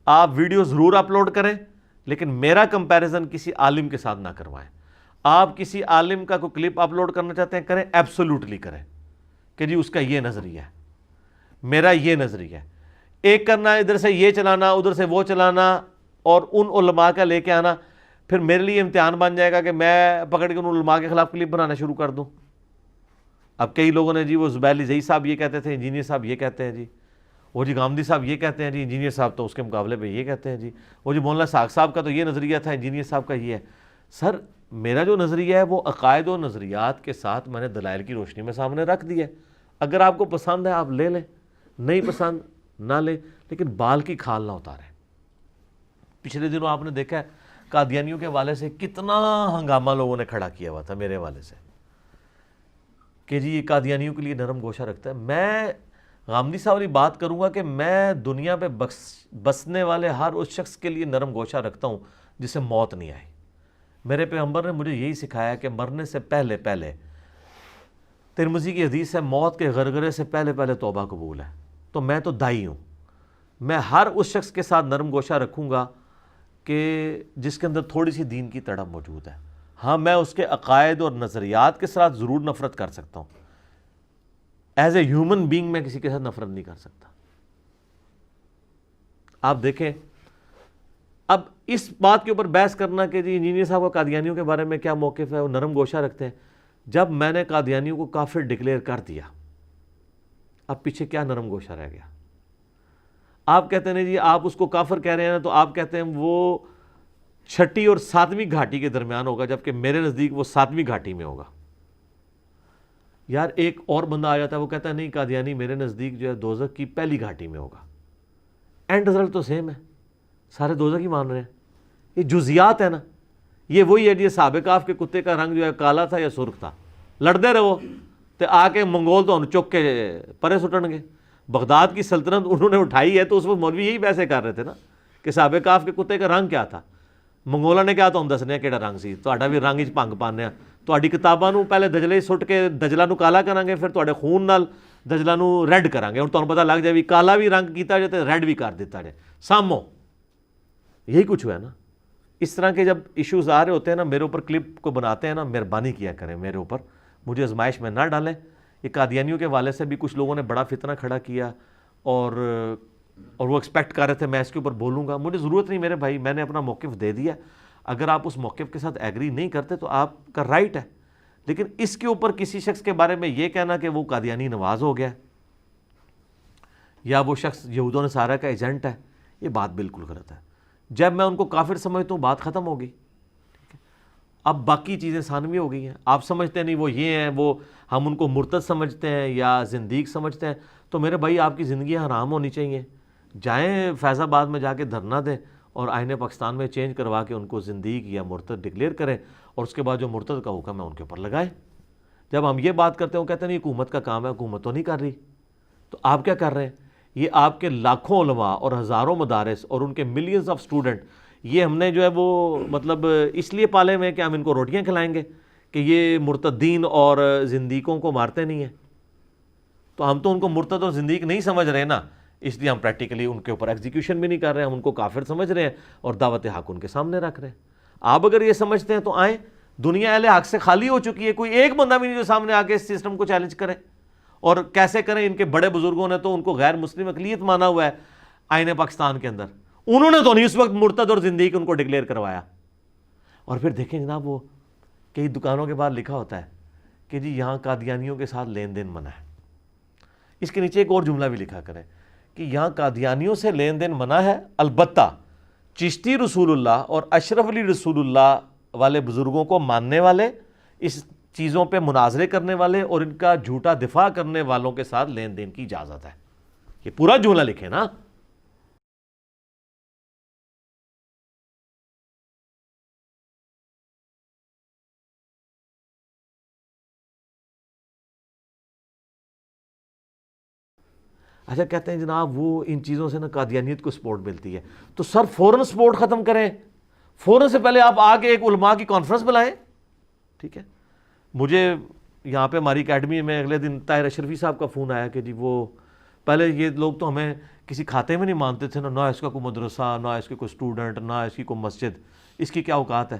آپ ویڈیو ضرور اپلوڈ کریں لیکن میرا کمپیریزن کسی عالم کے ساتھ نہ کروائیں. آپ کسی عالم کا کوئی کلپ اپلوڈ کرنا چاہتے ہیں کریں, ایبسولوٹلی کریں کہ جی اس کا یہ نظریہ ہے, میرا یہ نظریہ ہے. ایک کرنا ادھر سے یہ چلانا ادھر سے وہ چلانا اور ان علماء کا لے کے آنا, پھر میرے لیے امتحان بن جائے گا کہ میں پکڑ کے ان علماء کے خلاف کلپ بنانا شروع کر دوں. اب کئی لوگوں نے جی وہ زبیر زئی صاحب یہ کہتے تھے, انجینئر صاحب یہ کہتے ہیں جی, وہ جی گامدی صاحب یہ کہتے ہیں جی, انجینئر صاحب تو اس کے مقابلے پہ یہ کہتے ہیں جی, وہ جی مولانا ساق صاحب کا تو یہ نظریہ تھا, انجینئر صاحب کا یہ ہے. سر میرا جو نظریہ ہے وہ عقائد و نظریات کے ساتھ میں نے دلائل کی روشنی میں سامنے رکھ دیا ہے. اگر آپ کو پسند ہے آپ لے لیں, نہیں پسند نہ لیں, لیکن بال کی کھال نہ اتاریں. پچھلے دنوں آپ نے دیکھا ہے قادیانیوں کے حوالے سے کتنا ہنگامہ لوگوں نے کھڑا کیا ہوا تھا میرے حوالے سے کہ جی یہ قادیانیوں کے لیے نرم گوشہ رکھتا ہے. میں غامدی صاحب والی بات کروں گا کہ میں دنیا پہ بسنے والے ہر اس شخص کے لیے نرم گوشہ رکھتا ہوں جسے موت نہیں آئی. میرے پیغمبر نے مجھے یہی سکھایا کہ مرنے سے پہلے ترمذی کی حدیث ہے موت کے غرغرے سے پہلے توبہ قبول ہے. تو میں تو دائی ہوں, میں ہر اس شخص کے ساتھ نرم گوشہ رکھوں گا کہ جس کے اندر تھوڑی سی دین کی تڑپ موجود ہے. ہاں میں اس کے عقائد اور نظریات کے ساتھ ضرور نفرت کر سکتا ہوں, ایز اے ہیومن بینگ میں کسی کے ساتھ نفرت نہیں کر سکتا. آپ دیکھیں اب اس بات کے اوپر بحث کرنا کہ جی انجینئر صاحب کا قادیانیوں کے بارے میں کیا موقف ہے, وہ نرم گوشہ رکھتے ہیں. جب میں نے قادیانیوں کو کافر ڈکلیئر کر دیا اب پیچھے کیا نرم گوشہ رہ گیا؟ آپ کہتے ہیں جی آپ اس کو کافر کہہ رہے ہیں تو آپ کہتے ہیں وہ 6 اور 7ویں گھاٹی کے درمیان ہوگا, جبکہ میرے نزدیک وہ 7ویں گھاٹی میں ہوگا. یار ایک اور بندہ آ جاتا ہے وہ کہتا ہے نہیں قادیانی میرے نزدیک جو ہے دوزخ کی پہلی گھاٹی میں ہوگا. اینڈ رزلٹ تو سیم ہے, سارے دوزخ ہی مان رہے ہیں. یہ جزیات ہے نا, یہ وہی ہے جی صحابہ کہف کے کتے کا رنگ جو ہے کالا تھا یا سرخ تھا, لڑتے رہو تو آ کے منگول تو انہوں چک کے پرے سٹن گے. بغداد کی سلطنت انہوں نے اٹھائی ہے تو اس وقت مولوی یہی بحثیں کر رہے تھے نا کہ صحابہ کہف کے کتے کا رنگ کیا تھا. منگولا نے کہا تو ہم دسنے کہڑا رنگ سی, تہاڈا بھی رنگ 'چ بھنگ پانے آ, تہاڈی کتاباں نو پہلے دجلے سٹ کے دجلہ نو کالا کریں گے, پھر تہاڈے خون نال دجلہ نو ریڈ کریں گے. اور تمہیں پتہ لگ جائے بھی کالا بھی رنگ کیتا جائے تو ریڈ بھی کر دیتا جائے سامو. یہی کچھ ہوا ہے نا. اس طرح کے جب ایشوز آ رہے ہوتے ہیں نا, میرے اوپر کلپ کو بناتے ہیں نا, مہربانی کیا کریں میرے اوپر, مجھے آزمائش میں نہ ڈالیں. یہ قادیانیوں کے حوالے سے بھی کچھ لوگوں نے بڑا فتنہ کھڑا کیا اور وہ ایکسپیکٹ کر رہے تھے میں اس کے اوپر بولوں گا. مجھے ضرورت نہیں میرے بھائی, میں نے اپنا موقف دے دیا. اگر آپ اس موقف کے ساتھ ایگری نہیں کرتے تو آپ کا رائٹ ہے, لیکن اس کے اوپر کسی شخص کے بارے میں یہ کہنا کہ وہ قادیانی نواز ہو گیا یا وہ شخص یہود و نصارہ کا ایجنٹ ہے, یہ بات بالکل غلط ہے. جب میں ان کو کافر سمجھتا ہوں بات ختم ہوگی. اب باقی چیزیں ثانوی ہو گئی ہیں. آپ سمجھتے ہیں نہیں وہ یہ ہیں, وہ ہم ان کو مرتد سمجھتے ہیں یا زندیق سمجھتے ہیں, تو میرے بھائی آپ کی زندگی حرام ہونی چاہیے. جائیں فیض آباد میں جا کے دھرنا دیں اور آئین پاکستان میں چینج کروا کے ان کو زندیق یا مرتد ڈکلیئر کریں, اور اس کے بعد جو مرتد کا حکم ہے ان کے اوپر لگائیں. جب ہم یہ بات کرتے ہیں وہ کہتے ہیں نہیں حکومت کا کام ہے, حکومت تو نہیں کر رہی. تو آپ کیا کر رہے ہیں؟ یہ آپ کے لاکھوں علماء اور ہزاروں مدارس اور ان کے ملینز آف سٹوڈنٹ, یہ ہم نے جو ہے وہ مطلب اس لیے پالے ہوئے کہ ہم ان کو روٹیاں کھلائیں گے کہ یہ مرتدین اور زندیقوں کو مارتے نہیں ہیں. تو ہم تو ان کو مرتد اور زندیق نہیں سمجھ رہے نا, اس لیے ہم پریکٹیکلی ان کے اوپر ایگزیکیوشن بھی نہیں کر رہے ہیں, ہم ان کو کافر سمجھ رہے ہیں اور دعوت حق ان کے سامنے رکھ رہے ہیں. آپ اگر یہ سمجھتے ہیں تو آئیں, دنیا اہل حق سے خالی ہو چکی ہے, کوئی ایک بندہ بھی نہیں جو سامنے آ کے اس سسٹم کو چیلنج کرے. اور کیسے کریں؟ ان کے بڑے بزرگوں نے تو ان کو غیر مسلم اقلیت مانا ہوا ہے آئین پاکستان کے اندر, انہوں نے تو نہیں اس وقت مرتد اور زندیق ان کو ڈکلیئر کروایا. اور پھر دیکھیں جناب وہ کئی دکانوں کے بعد لکھا ہوتا ہے کہ جی یہاں قادیانیوں کے ساتھ لین دین منع ہے. اس کے نیچے ایک اور جملہ بھی لکھا کریں کہ یہاں قادیانیوں سے لین دین منع ہے, البتہ چشتی رسول اللہ اور اشرف علی رسول اللہ والے بزرگوں کو ماننے والے, اس چیزوں پہ مناظرے کرنے والے اور ان کا جھوٹا دفاع کرنے والوں کے ساتھ لین دین کی اجازت ہے. یہ پورا جملہ لکھیں نا. اچھا کہتے ہیں جناب وہ ان چیزوں سے نا قادیانیت کو سپورٹ ملتی ہے, تو سر فوراً سپورٹ ختم کریں, فوراً سے پہلے آپ آ کے ایک علماء کی کانفرنس بلائیں. ٹھیک ہے, مجھے یہاں پہ ہماری اکیڈمی میں اگلے دن طاہر اشرفی صاحب کا فون آیا کہ جی وہ پہلے یہ لوگ تو ہمیں کسی کھاتے میں نہیں مانتے تھے، نہ اس کا کوئی مدرسہ، نہ اس کے کوئی اسٹوڈنٹ، نہ اس کی کوئی مسجد، اس کی کیا اوقات ہے.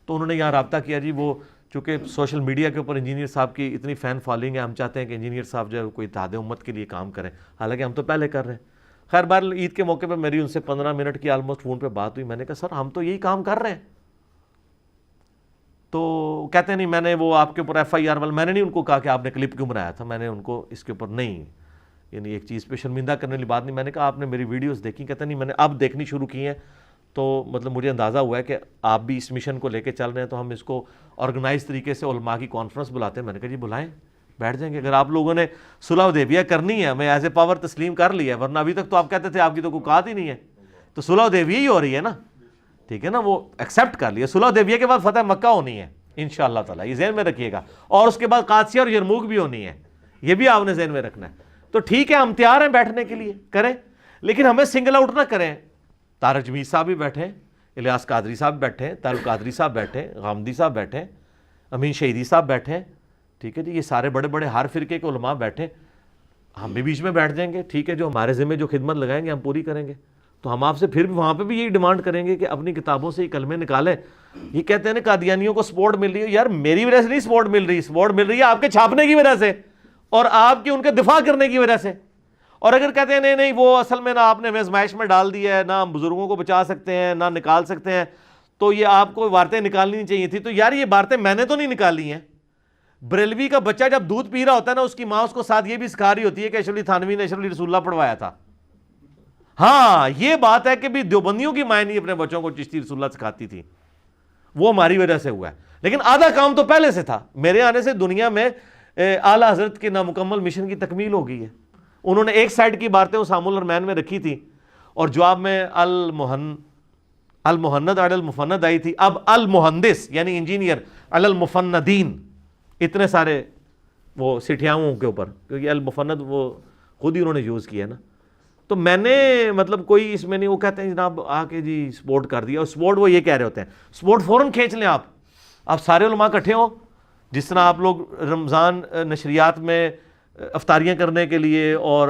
تو انہوں نے یہاں رابطہ کیا جی. وہ چونکہ سوشل میڈیا کے اوپر انجینئر صاحب کی اتنی فین فالوئنگ ہے، ہم چاہتے ہیں کہ انجینئر صاحب جو ہے کوئی اتحاد امت کے لیے کام کریں، حالانکہ ہم تو پہلے کر رہے ہیں. خیر بار عید کے موقع پہ میری ان سے 15 منٹ کی آلموسٹ فون پہ بات ہوئی. میں نے کہا سر ہم تو یہی کام کر رہے ہیں. تو کہتے نہیں میں نے وہ آپ کے اوپر FIR والا، میں نے نہیں ان کو کہا کہ آپ نے کلپ کیوں بنایا تھا، میں نے ان کو اس کے اوپر نہیں، یعنی ایک چیز پہ شرمندہ کرنے والی بات نہیں. میں نے کہا آپ نے میری ویڈیوز دیکھی؟ کہتے نہیں میں نے اب دیکھنی شروع کی ہیں، تو مطلب مجھے اندازہ ہوا ہے کہ آپ بھی اس مشن کو لے کے چل رہے ہیں، تو ہم اس کو آرگنائز طریقے سے علماء کی کانفرنس بلاتے ہیں. میں نے کہا جی بلائیں، بیٹھ جائیں گے. اگر آپ لوگوں نے صلح حدیبیہ کرنی ہے، میں ایز اے پاور تسلیم کر لیا ہے، ورنہ ابھی تک تو آپ کہتے تھے آپ کی تو کوئی بات ہی نہیں ہے. تو صلح حدیبیہ ہی ہو رہی ہے نا، ٹھیک ہے نا، وہ ایکسیپٹ کر لیا. صلح حدیبیہ کے بعد فتح مکہ ہونی ہے انشاءاللہ تعالیٰ، یہ ذہن میں رکھیے گا. اور اس کے بعد قادسیہ اور یرموک بھی ہونی ہے، یہ بھی آپ نے ذہن میں رکھنا ہے. تو ٹھیک ہے ہم تیار ہیں بیٹھنے کے لیے، کریں، لیکن ہمیں سنگل آؤٹ نہ کریں. طارق جمیل صاحب بھی بیٹھیں، الیاس قادری صاحب بیٹھیں، طارق قادری صاحب بیٹھیں، غامدی صاحب بیٹھیں، امین شہیدی صاحب بیٹھیں، ٹھیک ہے جی، یہ سارے بڑے بڑے ہر فرقے کے علماء بیٹھیں. ہم بھی بیچ میں بیٹھ جائیں گے، ٹھیک ہے، جو ہمارے ذمہ جو خدمت لگائیں گے ہم پوری کریں گے. تو ہم آپ سے پھر بھی وہاں پہ بھی یہی ڈیمانڈ کریں گے کہ اپنی کتابوں سے یہ کلمے نکالیں. یہ کہتے ہیں نا قادیانیوں کو سپورٹ مل رہی ہے، یار میری وجہ سے نہیں سپورٹ مل رہی، سپورٹ مل رہی ہے آپ کے چھاپنے کی وجہ سے اور آپ کی ان کے دفاع کرنے کی وجہ سے. اور اگر کہتے ہیں نہیں وہ اصل میں نہ آپ نے آزمائش میں ڈال دیا ہے، نہ ہم بزرگوں کو بچا سکتے ہیں، نہ نکال سکتے ہیں، تو یہ آپ کو عبارتیں نکالنی نہیں چاہیے تھی. تو یار یہ عبارتیں میں نے تو نہیں نکالی ہیں. بریلوی کا بچہ جب دودھ پی رہا ہوتا ہے نا، اس کی ماں اس کو ساتھ یہ بھی سکھا رہی ہوتی ہے کہ اشرف علی تھانوی نے اشرف علی رسول اللہ پڑھوایا تھا. ہاں یہ بات ہے کہ بھی دیوبندیوں کی مائیں نہیں اپنے بچوں کو چشتی رسول اللہ سکھاتی تھی، وہ ہماری وجہ سے ہوا ہے. لیکن آدھا کام تو پہلے سے تھا. میرے آنے سے دنیا میں اعلیٰ حضرت کے نامکمل مشن کی تکمیل ہو گئی ہے. انہوں نے ایک سائڈ کی باتیں اسام الرحمین میں رکھی تھی اور جواب میں المہند علی المفند آئی تھی. اب المہندس یعنی انجینئر علی المفندین، اتنے سارے وہ سٹھیاؤں کے اوپر، کیونکہ المفند وہ خود ہی انہوں نے یوز کیا نا. تو میں نے مطلب کوئی اس میں نہیں، وہ کہتے ہیں جناب آ کے جی سپورٹ کر دیا، اور سپورٹ وہ یہ کہہ رہے ہوتے ہیں، سپورٹ فوراً کھینچ لیں آپ سارے علماء اکٹھے ہوں. جس طرح آپ لوگ رمضان نشریات میں افطاریاں کرنے کے لیے اور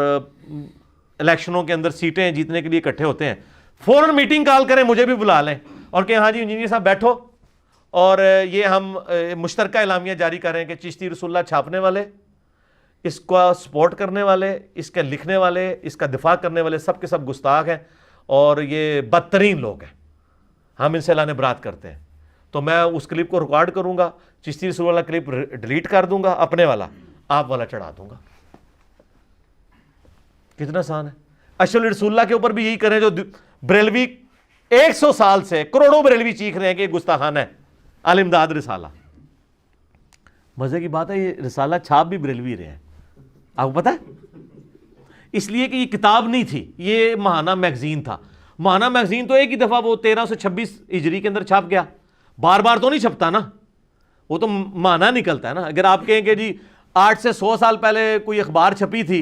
الیکشنوں کے اندر سیٹیں جیتنے کے لیے اکٹھے ہوتے ہیں، فوراً میٹنگ کال کریں، مجھے بھی بلا لیں اور کہ ہاں جی انجینئر صاحب بیٹھو، اور یہ ہم مشترکہ اعلامیہ جاری کر رہے ہیں کہ چشتی رسول اللہ چھاپنے والے، اس کا سپورٹ کرنے والے، اس کے لکھنے والے، اس کا دفاع کرنے والے سب کے سب گستاخ ہیں اور یہ بدترین لوگ ہیں، ہم ان سے اعلان برات کرتے ہیں. تو میں اس کلپ کو ریکارڈ کروں گا، چشتی رسول اللہ کلپ ڈیلیٹ کر دوں گا، اپنے والا آپ والا چڑھا دوں گا. کتنا آسان ہے. اشرف علی رسول اللہ کے اوپر بھی یہی کریں جو بریلوی 100 سال سے کروڑوں بریلوی چیخ رہے ہیں کہ یہ گستاخانہ ہے. الامداد رسالہ، مزے کی بات ہے یہ رسالہ چھاپ بھی بریلوی رہے ہیں، آپ کو پتہ ہے، اس لیے کہ یہ کتاب نہیں تھی، یہ ماہانہ میگزین تھا. ماہانہ میگزین تو ایک ہی دفعہ وہ 1326 ہجری کے اندر چھپ گیا، بار بار تو نہیں چھپتا نا، وہ تو ماہانہ نکلتا ہے نا. اگر آپ کہیں کہ جی 8 سے 100 سال پہلے کوئی اخبار چھپی تھی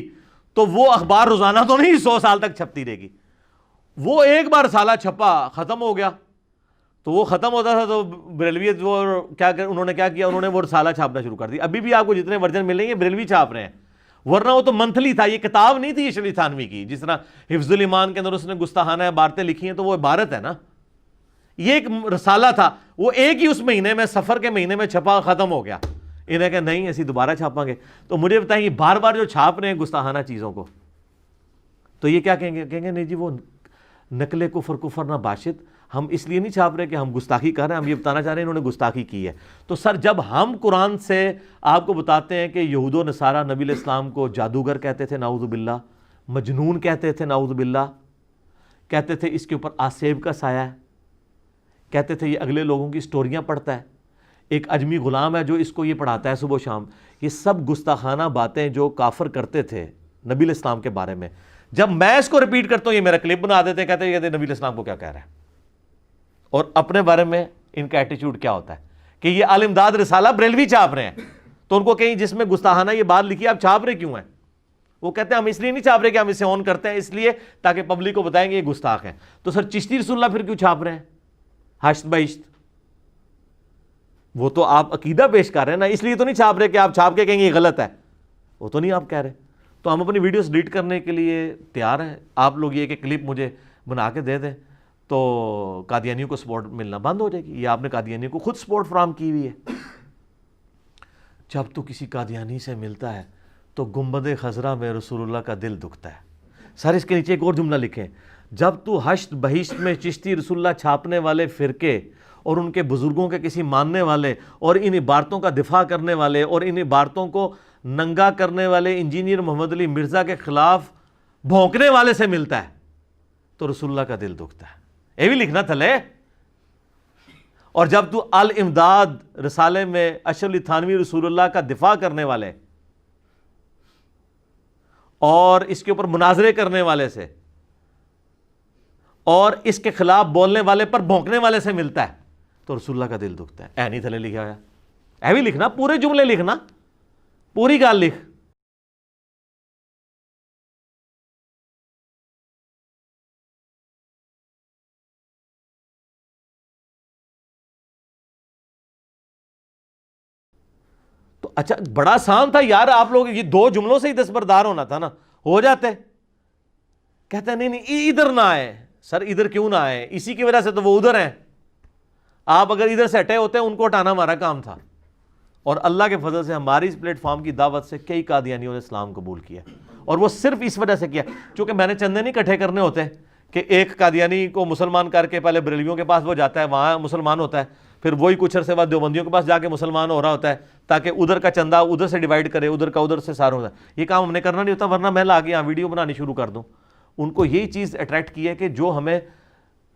تو وہ اخبار روزانہ تو نہیں 100 سال تک چھپتی رہے گی. وہ ایک بار رسالہ چھپا ختم ہو گیا، تو وہ ختم ہوتا تھا تو بریلویت وہ انہوں نے کیا کیا، انہوں نے وہ رسالہ چھاپنا شروع کر دیا. ابھی بھی آپ کو جتنے ورژن ملیں گے بریلوی چھاپ رہے ہیں، ورنہ وہ تو منتھلی تھا، یہ کتاب نہیں تھی اشرف علی تھانوی کی. جس طرح حفظ الایمان کے اندر اس نے گستاخانہ عبارتیں لکھی ہیں تو وہ عبارت ہے نا، یہ ایک رسالہ تھا، وہ ایک ہی اس مہینے میں سفر کے مہینے میں چھپا ختم ہو گیا. انہیں کہ نہیں ایسی دوبارہ چھاپاں گے. تو مجھے بتائیں یہ بار بار جو چھاپ رہے ہیں گستاخانہ چیزوں کو، تو یہ کیا کہیں گے نہیں جی وہ نقل کفر نہ باشد، ہم اس لیے نہیں چھاپ رہے کہ ہم گستاخی کر رہے ہیں، ہم یہ بتانا چاہ رہے ہیں انہوں نے گستاخی کی ہے. تو سر جب ہم قرآن سے آپ کو بتاتے ہیں کہ یہود و نصارہ نبی علیہ السلام کو جادوگر کہتے تھے نعوذ باللہ، مجنون کہتے تھے نعوذ باللہ، کہتے تھے اس کے اوپر آسیب کا سایہ ہے، کہتے تھے یہ اگلے لوگوں کی سٹوریاں پڑھتا ہے، ایک اجمی غلام ہے جو اس کو یہ پڑھاتا ہے صبح و شام، یہ سب گستاخانہ باتیں جو کافر کرتے تھے نبی علیہ السلام کے بارے میں. جب میں اس کو ریپیٹ کرتا ہوں یہ میرا کلپ بنا دیتے ہیں، کہتے ہیں نبی علیہ السلام کو کیا کہہ رہا ہے، اور اپنے بارے میں ان کا ایٹیچیوڈ کیا ہوتا ہے کہ یہ الامداد رسالہ بریلوی چھاپ رہے ہیں. تو ان کو کہیں جس میں گستاخانہ یہ بات لکھی آپ چھاپ رہے کیوں ہیں؟ وہ کہتے ہیں ہم اس لیے نہیں چھاپ رہے کہ ہم اسے آن کرتے ہیں، اس لیے تاکہ پبلک کو بتائیں گے یہ گستاخ ہیں. تو سر چشتی رسول اللہ پھر کیوں چھاپ رہے ہیں ہشت بہشت؟ وہ تو آپ عقیدہ پیش کر رہے ہیں نا، اس لیے تو نہیں چھاپ رہے کہ آپ چھاپ کے کہیں گے یہ غلط ہے، وہ تو نہیں آپ کہہ رہے. تو ہم اپنی ویڈیوز ڈیلیٹ کرنے کے لیے تیار ہیں. آپ لوگ یہ کہ کلپ مجھے بنا کے دے دیں تو قادیانیوں کو سپورٹ ملنا بند ہو جائے گی. یہ آپ نے قادیانیوں کو خود سپورٹ فراہم کی ہوئی ہے. جب تو کسی قادیانی سے ملتا ہے تو گنبد خضرا میں رسول اللہ کا دل دکھتا ہے. سر اس کے نیچے ایک اور جملہ لکھیں, جب تو حشت بہشت میں چشتی رسول اللہ چھاپنے والے فرقے اور ان کے بزرگوں کے کسی ماننے والے اور ان عبارتوں کا دفاع کرنے والے اور ان عبارتوں کو ننگا کرنے والے انجینئر محمد علی مرزا کے خلاف بھونکنے والے سے ملتا ہے تو رسول اللہ کا دل دکھتا ہے. یہ بھی لکھنا تھلے. اور جب تو الامداد رسالے میں اشرف علی تھانوی رسول اللہ کا دفاع کرنے والے اور اس کے اوپر مناظرے کرنے والے سے اور اس کے خلاف بولنے والے پر بھونکنے والے سے ملتا ہے تو رسول اللہ کا دل دکھتا ہے. اے نہیں تھلے لکھا ہوا, اے بھی لکھنا, پورے جملے لکھنا, پوری گال لکھ. تو اچھا بڑا آسان تھا یار, آپ لوگ یہ 2 جملوں سے ہی دستبردار ہونا تھا نا, ہو جاتے. کہتے ہیں نہیں ادھر نہ آئے. سر ادھر کیوں نہ آئے, اسی کی وجہ سے تو وہ ادھر ہیں. آپ اگر ادھر سے ہٹے ہوتے ان کو ہٹانا ہمارا کام تھا. اور اللہ کے فضل سے ہماری اس پلیٹ فارم کی دعوت سے کئی قادیانیوں نے اسلام قبول کیا, اور وہ صرف اس وجہ سے کیا چونکہ میں نے چندے نہیں اکٹھے کرنے ہوتے کہ ایک قادیانی کو مسلمان کر کے پہلے بریلویوں کے پاس وہ جاتا ہے, وہاں مسلمان ہوتا ہے, پھر وہی کچھ عرصے بعد دیوبندیوں کے پاس جا کے مسلمان ہو رہا ہوتا ہے تاکہ ادھر کا چندہ ادھر سے ڈیوائیڈ کرے, ادھر کا ادھر سے سارا ہوتا ہے. یہ کام ہم نے کرنا نہیں ہوتا, ورنہ میں لا کے یہاں ویڈیو بنانی شروع کر دوں. ان کو یہی چیز اٹریکٹ کی ہے کہ جو ہمیں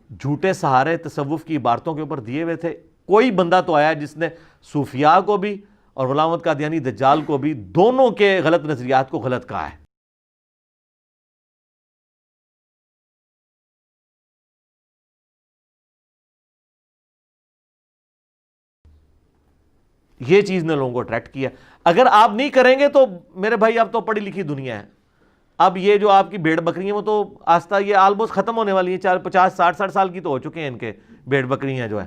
جھوٹے سہارے تصوف کی عبارتوں کے اوپر دیے ہوئے تھے, کوئی بندہ تو آیا جس نے صوفیاء کو بھی اور غلام احمد قادیانی دجال کو بھی دونوں کے غلط نظریات کو غلط کہا ہے. یہ چیز نے لوگوں کو اٹریکٹ کیا. اگر آپ نہیں کریں گے تو میرے بھائی اب تو پڑھی لکھی دنیا ہے. اب یہ جو آپ کی بھیڑ بکری ہیں وہ تو آہستہ یہ آلموسٹ ختم ہونے والی ہیں. 50-60 سال کی تو ہو چکے ہیں ان کے بھیڑ بکریاں جو ہے.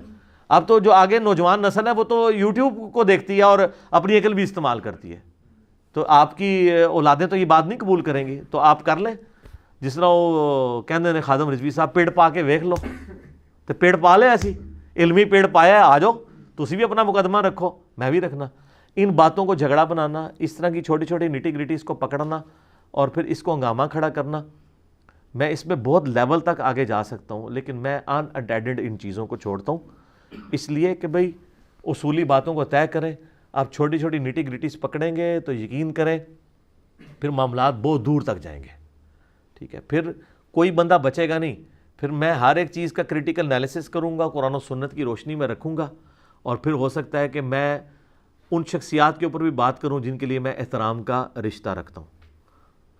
اب تو جو آگے نوجوان نسل ہے وہ تو یوٹیوب کو دیکھتی ہے اور اپنی عقل بھی استعمال کرتی ہے. تو آپ کی اولادیں تو یہ بات نہیں قبول کریں گی, تو آپ کر لیں جس طرح وہ کہندے نے خادم رضوی صاحب, پیڑ پا کے ویکھ لو. تو پیڑ پا لے, ایسی علمی پیڑ پایا ہے, آ جاؤ تسی بھی اپنا مقدمہ رکھو, میں بھی رکھنا. ان باتوں کو جھگڑا بنانا, اس طرح کی چھوٹی چھوٹی نٹی گریٹیز کو پکڑنا اور پھر اس کو ہنگامہ کھڑا کرنا, میں اس میں بہت لیول تک آگے جا سکتا ہوں, لیکن میں ان اٹینڈڈ ان چیزوں کو چھوڑتا ہوں اس لیے کہ بھئی اصولی باتوں کو طے کریں. آپ چھوٹی چھوٹی نٹی گریٹیز پکڑیں گے تو یقین کریں پھر معاملات بہت دور تک جائیں گے. ٹھیک ہے, پھر کوئی بندہ بچے گا نہیں. پھر میں ہر ایک چیز کا کریٹیکل انالیسس کروں گا, قرآن و سنت کی روشنی میں رکھوں گا, اور پھر ہو سکتا ہے کہ میں ان شخصیات کے اوپر بھی بات کروں جن کے لیے میں احترام کا رشتہ رکھتا ہوں.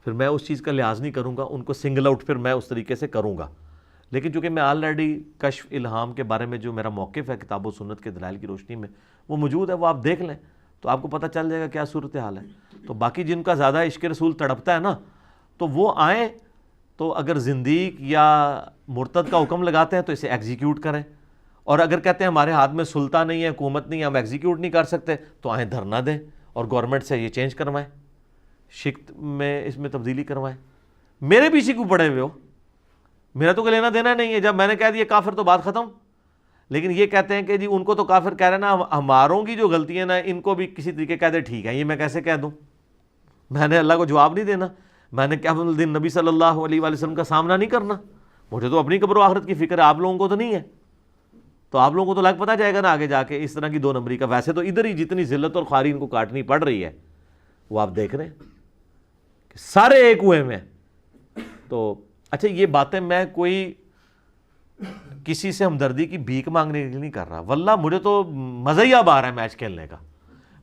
پھر میں اس چیز کا لحاظ نہیں کروں گا, ان کو سنگل آؤٹ پھر میں اس طریقے سے کروں گا. لیکن چونکہ میں آلریڈی کشف الہام کے بارے میں جو میرا موقف ہے کتاب و سنت کے دلائل کی روشنی میں وہ موجود ہے, وہ آپ دیکھ لیں تو آپ کو پتہ چل جائے گا کیا صورتحال ہے. تو باقی جن کا زیادہ عشق رسول تڑپتا ہے نا, تو وہ آئیں, تو اگر زندیق یا مرتد کا حکم لگاتے ہیں تو اسے ایگزیکیوٹ کریں, اور اگر کہتے ہیں ہمارے ہاتھ میں سلطہ نہیں ہے, حکومت نہیں ہے, ہم ایگزیکیوٹ نہیں کر سکتے, تو آئیں دھرنا دیں اور گورنمنٹ سے یہ چینج کروائیں, شکت میں اس میں تبدیلی کروائیں. میرے پیچھے کیوں پڑے ہوئے ہو, میرا تو کوئی لینا دینا نہیں ہے. جب میں نے کہہ دیا کافر تو بات ختم. لیکن یہ کہتے ہیں کہ جی ان کو تو کافر کہہ رہے ہیں نا, ہماروں کی جو غلطیاں نا ان کو بھی کسی طریقے کہہ دے, ٹھیک ہے, یہ میں کیسے کہہ دوں؟ میں نے اللہ کو جواب نہیں دینا, میں نے قیامت الدین نبی صلی اللہ علیہ وآلہ وسلم کا سامنا نہیں کرنا. مجھے تو اپنی قبر و آخرت کی فکر ہے, آپ لوگوں کو تو نہیں ہے. تو آپ لوگوں کو تو لگ پتہ جائے گا نا آگے جا کے اس طرح کی 2 نمبری کا. ویسے تو ادھر ہی جتنی ذلت اور خواری ان کو کاٹنی پڑ رہی ہے وہ آپ دیکھ رہے ہیں کہ سارے ایک ہوئے میں. تو اچھا یہ باتیں میں کوئی کسی سے ہمدردی کی بھیک مانگنے کے لیے نہیں کر رہا, واللہ مجھے تو مزہ ہی اب آ رہا ہے میچ کھیلنے کا.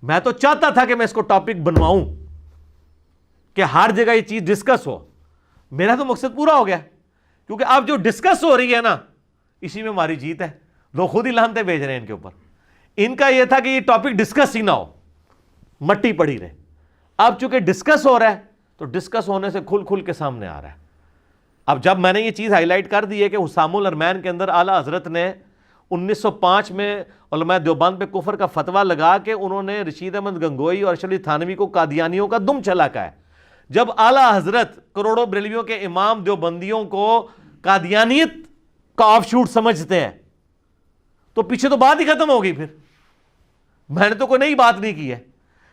میں تو چاہتا تھا کہ میں اس کو ٹاپک بنواؤں کہ ہر جگہ یہ چیز ڈسکس ہو. میرا تو مقصد پورا ہو گیا, کیونکہ اب جو ڈسکس ہو رہی ہے نا اسی میں ہماری جیت ہے. لوگ خود ہی لانتے بھیج رہے ہیں ان کے اوپر. ان کا یہ تھا کہ یہ ٹاپک ڈسکس ہی نہ ہو, مٹی پڑی رہے. اب چونکہ ڈسکس ہو رہا ہے تو ڈسکس ہونے سے کھل کھل کے سامنے آ رہا ہے. اب جب میں نے یہ چیز ہائی لائٹ کر دی ہے کہ حسام الارمین کے اندر اعلیٰ حضرت نے 1905 میں علماء دیوبند پہ کفر کا فتویٰ لگا کے انہوں نے رشید احمد گنگوئی اور اشرف علی تھانوی کو قادیانیوں کا دم چلا کا ہے. جب اعلیٰ حضرت کروڑوں بریلویوں کے امام دیوبندیوں کو قادیانیت کا آف شوٹ سمجھتے ہیں تو پیچھے تو بات ہی ختم ہو گئی. پھر میں نے تو کوئی نئی بات نہیں کی ہے.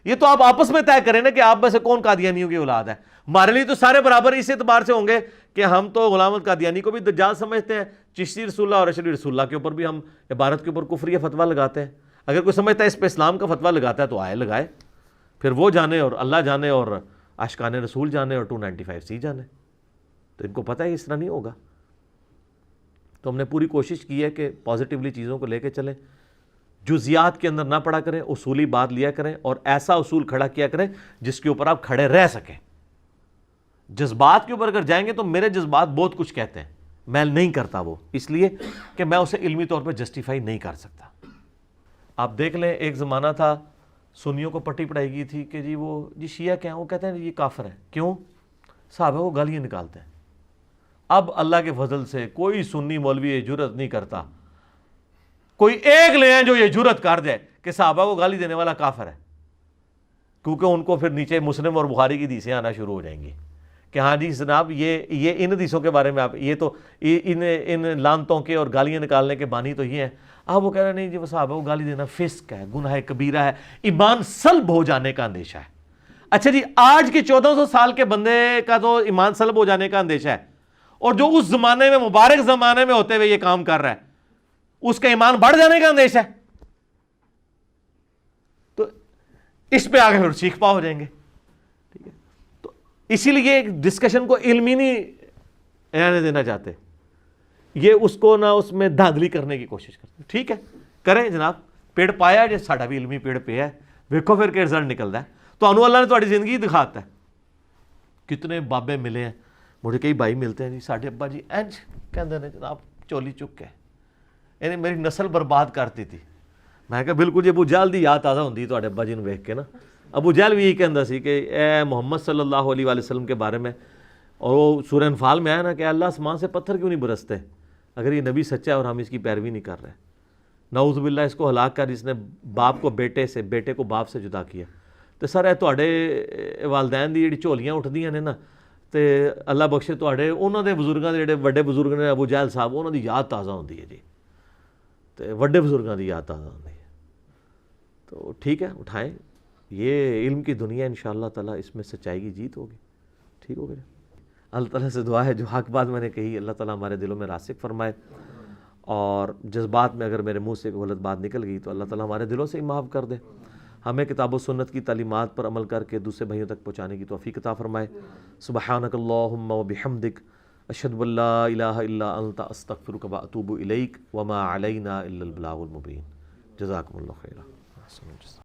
یہ تو آپ آپس میں طے کریں نا کہ آپ میں سے کون قادیانیوں کی اولاد ہے. ہمارے لیے تو سارے برابر اس اعتبار سے ہوں گے کہ ہم تو غلام احمد قادیانی کو بھی دجال سمجھتے ہیں, چشتی رسول اللہ اور اشعری رسول اللہ کے اوپر بھی ہم عبارت کے اوپر کفریہ فتویٰ لگاتے ہیں. اگر کوئی سمجھتا ہے اس پہ اسلام کا فتویٰ لگاتا ہے تو آئے لگائے, پھر وہ جانے اور اللہ جانے اور عاشقان رسول جانے اور 295C جانے. تو ان کو پتہ ہے اس طرح نہیں ہوگا. تو ہم نے پوری کوشش کی ہے کہ پازیٹیولی چیزوں کو لے کے چلیں, جزیات کے اندر نہ پڑا کریں, اصولی بات لیا کریں اور ایسا اصول کھڑا کیا کریں جس کے اوپر آپ کھڑے رہ سکیں. جذبات کے اوپر اگر جائیں گے تو میرے جذبات بہت کچھ کہتے ہیں, میں نہیں کرتا وہ, اس لیے کہ میں اسے علمی طور پہ جسٹیفائی نہیں کر سکتا. آپ دیکھ لیں ایک زمانہ تھا سنیوں کو پٹی پڑھائی گئی تھی کہ جی شیعہ کیا ہیں, وہ کہتے ہیں یہ کافر ہیں. کیوں؟ صحابہ کو گالیاں نکالتے ہیں. اب اللہ کے فضل سے کوئی سنی مولوی یہ جرت نہیں کرتا, کوئی ایک لے آئیں جو یہ جرت کر دے کہ صحابہ کو گالی دینے والا کافر ہے, کیونکہ ان کو پھر نیچے مسلم اور بخاری کی حدیثیں آنا شروع ہو جائیں گی کہ ہاں جی جناب یہ ان حدیثوں کے بارے میں آپ یہ تو ان لانتوں کے اور گالیاں نکالنے کے بانی تو یہ ہیں. اب وہ کہہ رہے ہیں نہیں جی وہ صحابہ کو گالی دینا فسق ہے, گناہ کبیرہ ہے, ایمان سلب ہو جانے کا اندیشہ ہے. اچھا جی آج کے 1400 سال کے بندے کا تو ایمان سلب ہو جانے کا اندیشہ ہے, اور جو اس زمانے میں مبارک زمانے میں ہوتے ہوئے یہ کام کر رہا ہے اس کا ایمان بڑھ جانے کا اندیشہ ہے. تو اس پہ آگے پھر سیکھ پا ہو جائیں گے. ٹھیک ہے, تو اسی لیے ڈسکشن کو علمی نہیں رہنے دینا چاہتے, یہ اس کو نہ اس میں دھاندلی کرنے کی کوشش کرتے. ٹھیک ہے کریں جناب, پیڑ پایا جی ساڈا بھی علمی پیڑ پہ ہے, ویکھو پھر کہ رزلٹ نکلتا ہے. تو انو اللہ نے تھوڑی زندگی دکھاتا ہے. کتنے بابے ملے ہیں, مجھے کئی بھائی ملتے ہیں جی ساڈے ابا جی انج کہندے نے جناب چولی چک کے یعنی میری نسل برباد کرتی تھی. میں کہا بالکل جی ابو جہل دی یاد تازہ ہوندی تواڈے ابا جی نوں ویکھ کے نا. ابو جہل بھی یہی کہندا سی کہ اے محمد صلی اللہ علیہ وآلہ وسلم کے بارے میں, اور وہ سورہ انفال میں آیا نا کہ اللہ آسمان سے پتھر کیوں نہیں برستے اگر یہ نبی سچا ہے اور ہم اس کی پیروی نہیں کر رہے. نعوذ باللہ اس کو ہلاک کر جس نے باپ کو بیٹے سے, بیٹے کو باپ سے جدا کیا. تو سر اے تواڈے والدین دی جڑی جھولیاں اٹھدیاں نے نا, تے اللہ بخشے تواڈے انہاں دے بزرگاں دے جڑے وڈے بزرگ نے ابو جہل صاحب, انہاں دی یاد تازہ ہوندی ہے جی, تے وڈے بزرگاں دی یاد تازہ ہوندی ہے. تو ٹھیک ہے اٹھائیں, یہ علم کی دنیا انشاءاللہ تعالیٰ اس میں سچائی کی جیت ہوگی. ٹھیک ہوگا. اللہ تعالیٰ سے دعا ہے جو حق بات میں نے کہی اللہ تعالیٰ ہمارے دلوں میں راسخ فرمائے, اور جذبات میں اگر میرے منہ سے کوئی غلط بات نکل گئی تو اللہ تعالیٰ ہمارے دلوں سے ہی معاف کر دے. ہمیں کتاب و سنت کی تعلیمات پر عمل کر کے دوسرے بھائیوں تک پہنچانے کی توفیق عطا فرمائے. سبحانک اللہم و بحمدک اشہد ان لا الہ الا انت استغفرک و اتوب الیک وما علینا الا البلاغ المبین. جزاکم اللہ خیرا.